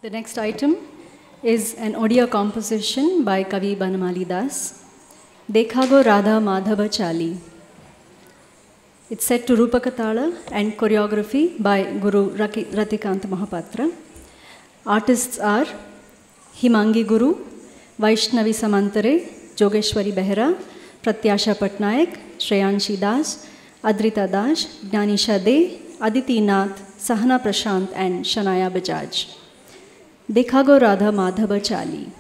The next item is an Odia composition by Kavi Banamali Das, Dekhago Radha Madhava Chali. It's set to Rupakatala and choreography by Guru Ratikant Mahapatra. Artists are Himangi Guru, Vaishnavi Samantare, Jogeshwari Behera, Pratyasha Patnaik, Shreyanshi Das, Adrita Das, Jnanisha De, Aditi Nath, Sahana Prashant and Shanaya Bajaj. Dekhago Radha Madhava Chali.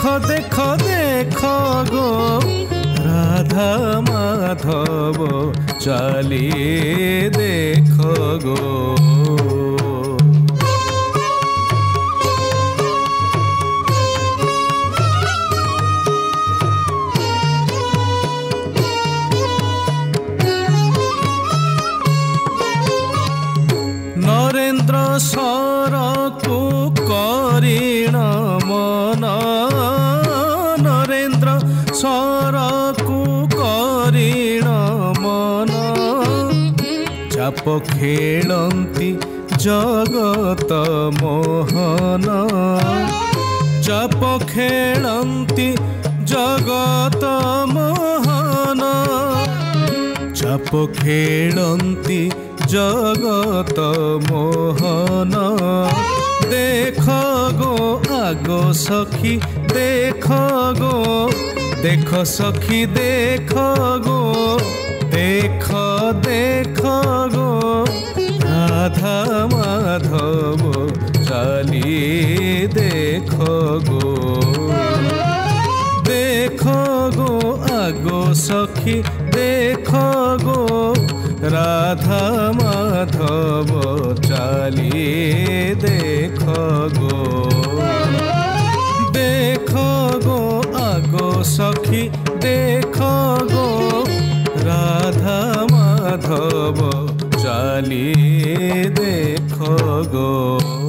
देखो देखो देखो गो राधा राधा माधव चालिए देख गो। Narendra sir को करीण मन, Narendra sir को करीण मन, चाप खेलंती जगत मोहन, चाप खेलंती जगत मोहन, चाप खेलंती जगत मोहन। देख गो आगो सखी देख गो, देख सखी देख गो, देख देख गो राधा माधव चालिए देख गो। देख गो आगो सखी देख गो, राधा माधव चालिए देख गो। देख गो आगो सखी देख गो, राधा माधव चालिए देख गो।